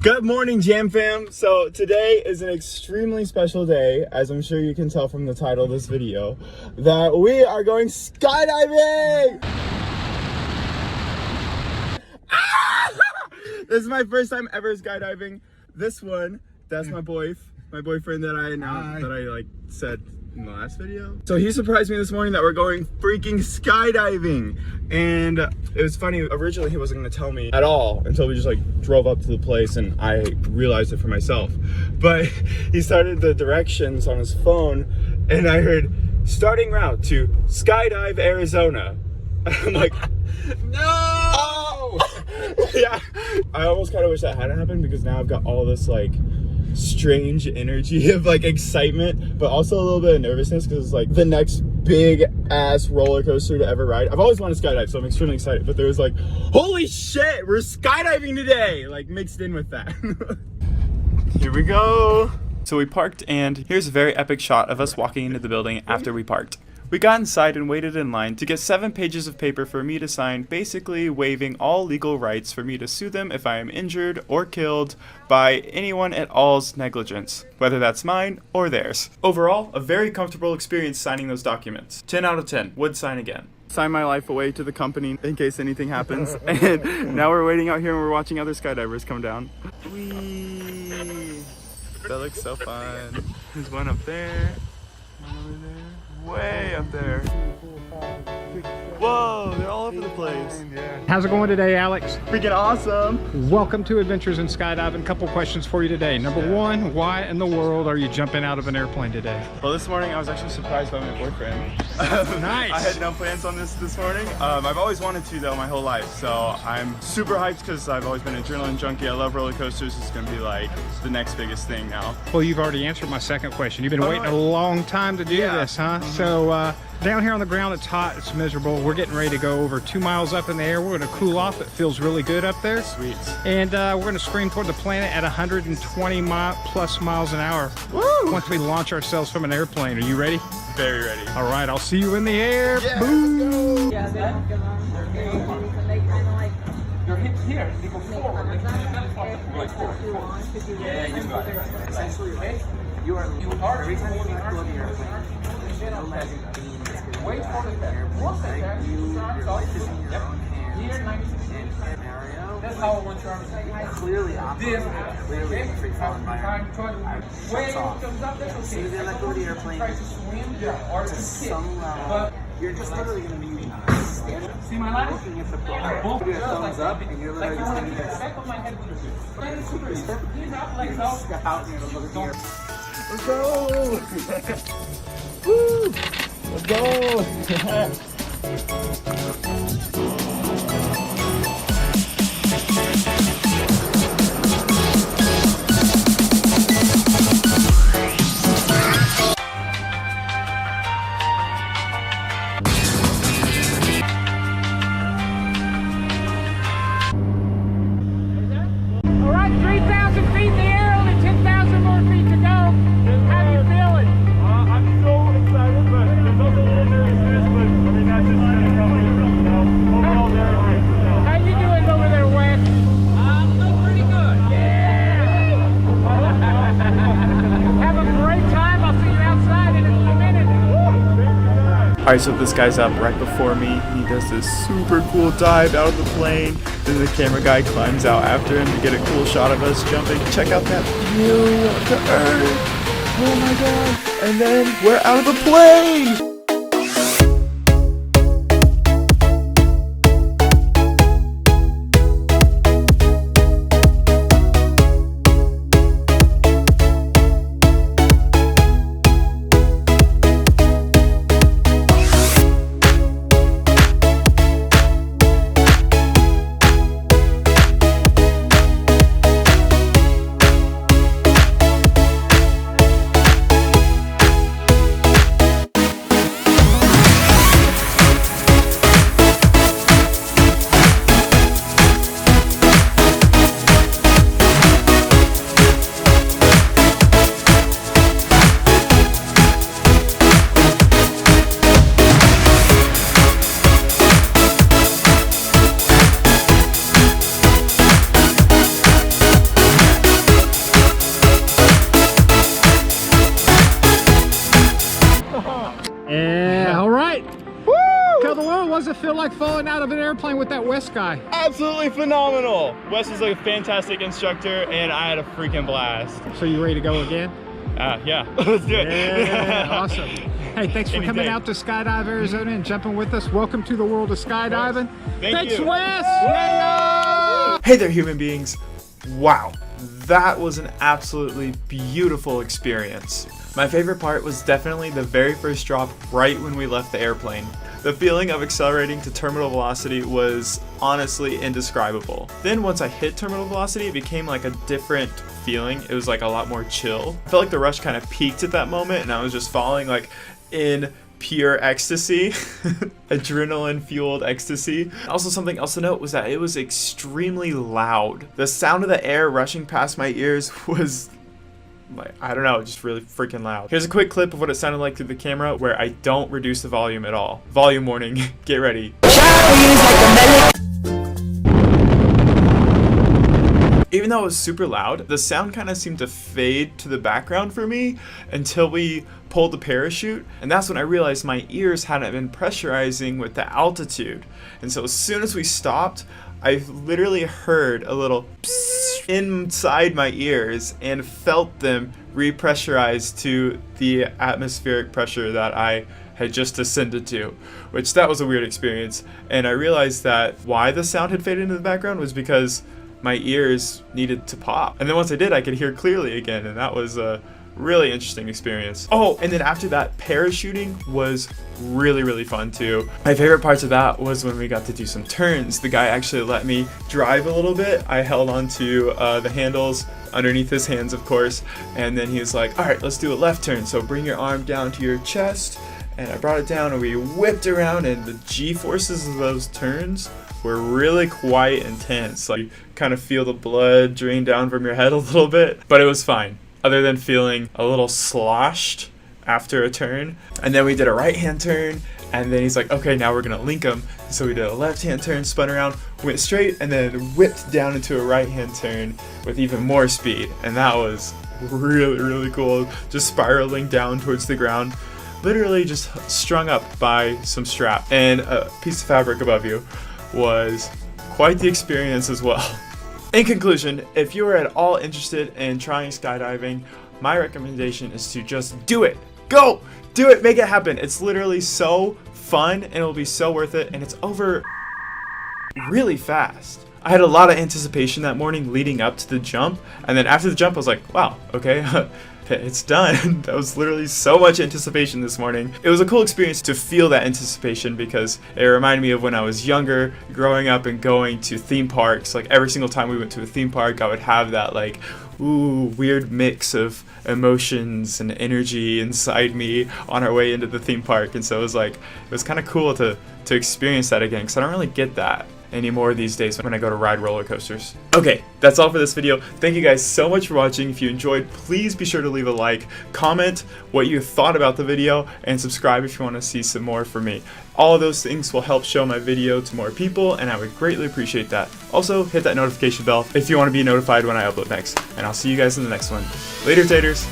Good morning, Jam fam. So today is an extremely special day, as I'm sure you can tell from the title of this video, that we are going skydiving! This is my first time ever skydiving. This one, that's my boyfriend that I said in the last video. So he surprised me this morning that we're going freaking skydiving. And it was funny, originally he wasn't gonna tell me at all until we just drove up to the place and I realized it for myself. But he started the directions on his phone and I heard, starting route to SkyDive Arizona. I'm like, no! Oh! Yeah, I almost kind of wish that hadn't happened because now I've got all this strange energy of excitement, but also a little bit of nervousness because it's the next big ass roller coaster to ever ride. I've always wanted to skydive, so I'm extremely excited, but there was holy shit, we're skydiving today, mixed in with that. Here we go. So we parked, and here's a very epic shot of us walking into the building after we parked. We got inside and waited in line to get 7 pages of paper for me to sign, basically waiving all legal rights for me to sue them if I am injured or killed by anyone at all's negligence, whether that's mine or theirs. Overall, a very comfortable experience signing those documents. 10 out of 10, would sign again. Sign my life away to the company in case anything happens, and now we're waiting out here and we're watching other skydivers come down. Whee! That looks so fun. There's one up there, one over there. Way up there. Whoa, they're all over the place. How's it going today, Alex? Freaking awesome. Welcome to Adventures in Skydiving. A couple questions for you today. Number one, why in the world are you jumping out of an airplane today? Well, this morning I was actually surprised by my boyfriend. Nice. I had no plans on this morning. I've always wanted to though my whole life, so I'm super hyped because I've always been an adrenaline junkie. I love roller coasters. It's gonna be the next biggest thing now. Well, you've already answered my second question. You've been waiting a long time to do this, huh? So down here on the ground, it's hot, it's miserable. We're getting ready to go over 2 miles up in the air. We're gonna cool off. It feels really good up there. Sweet. And we're gonna scream toward the planet at 120 plus miles an hour. Woo! Once we launch ourselves from an airplane. Are you ready? Very ready. All right, I'll see you in the air. Yeah, Boom! Yeah, then they kind of your hips here, they go forward. Yeah, you got it. Essentially, right? You are every time you let go of the airplane, wait for the step. Your life is in your own hands. In Mario, that's how I want you clearly opposite. Clearly in free fall environment. Shuts off. As soon as you let go of the airplane, to some level, you're just literally going to be see my line? looking at the floor. You get a thumbs up, and you're literally just going to be back of my head with your step out and you're going to look at the airplane. Let's go! Woo! Let's go! All right, 3,000 feet in the air, only 10,000 more feet to go. How are you feeling? I'm so excited, but there's also a little nervousness, but I mean, that's just gonna come with overall nervousness. How you doing over there, Wes? I'm doing pretty good. Yeah! Have a great time. I'll see you outside in a few minutes. Alright, so this guy's up right before me. He does this super cool dive out of the plane. Then the camera guy climbs out after him to get a cool shot of us jumping. Check out that view to Earth. Oh my god. And then we're out of the plane! like falling out of an airplane with that West guy? Absolutely phenomenal. Wes was like a fantastic instructor, and I had a freaking blast. So you ready to go again? Yeah, let's do it. Yeah, awesome. Hey, thanks for coming out to Skydive Arizona and jumping with us. Welcome to the world of skydiving. Thanks, you. Wes. Yeah. Hey there, human beings. Wow, that was an absolutely beautiful experience. My favorite part was definitely the very first drop right when we left the airplane. The feeling of accelerating to terminal velocity was honestly indescribable. Then once I hit terminal velocity, it became like a different feeling. It was like a lot more chill. I felt like the rush kind of peaked at that moment, and I was just falling like in pure ecstasy, adrenaline fueled ecstasy. Also, something else to note was that it was extremely loud. The sound of the air rushing past my ears was like, I don't know, just really freaking loud. Here's a quick clip of what it sounded like through the camera where I don't reduce the volume at all. Volume warning, get ready. Even though it was super loud, the sound kind of seemed to fade to the background for me until we pulled the parachute, and that's when I realized my ears hadn't been pressurizing with the altitude. And so as soon as we stopped, I literally heard a little psst inside my ears and felt them repressurize to the atmospheric pressure that I had just ascended to, which that was a weird experience. And I realized that why the sound had faded into the background was because my ears needed to pop. And then once I did, I could hear clearly again, and that was a really interesting experience. Oh, and then after that, parachuting was really, really fun too. My favorite parts of that was when we got to do some turns. The guy actually let me drive a little bit. I held onto the handles underneath his hands, of course, and then he was like, all right, let's do a left turn. So bring your arm down to your chest, and I brought it down and we whipped around, and the G-forces of those turns were really quite intense. Like, you kind of feel the blood drain down from your head a little bit, but it was fine, other than feeling a little sloshed after a turn. And then we did a right-hand turn, and then he's like, okay, now we're gonna link them. So we did a left-hand turn, spun around, went straight, and then whipped down into a right-hand turn with even more speed. And that was really, really cool, just spiraling down towards the ground, literally just strung up by some strap and a piece of fabric above you. Was quite the experience as well. In conclusion, if you are at all interested in trying skydiving, my recommendation is to just do it. Go! Do it! Make it happen! It's literally so fun, and it'll be so worth it, and it's over really fast. I had a lot of anticipation that morning leading up to the jump, and then after the jump I was like, wow, okay, it's done. That was literally so much anticipation this morning. It was a cool experience to feel that anticipation because it reminded me of when I was younger, growing up and going to theme parks. Like every single time we went to a theme park, I would have that like, ooh, weird mix of emotions and energy inside me on our way into the theme park. And so it was kind of cool to experience that again, because I don't really get that anymore these days when I go to ride roller coasters. Okay, that's all for this video. Thank you guys so much for watching. If you enjoyed, please be sure to leave a like, comment what you thought about the video, and subscribe if you want to see some more from me. All of those things will help show my video to more people, and I would greatly appreciate that. Also, hit that notification bell if you want to be notified when I upload next, and I'll see you guys in the next one. Later, taters!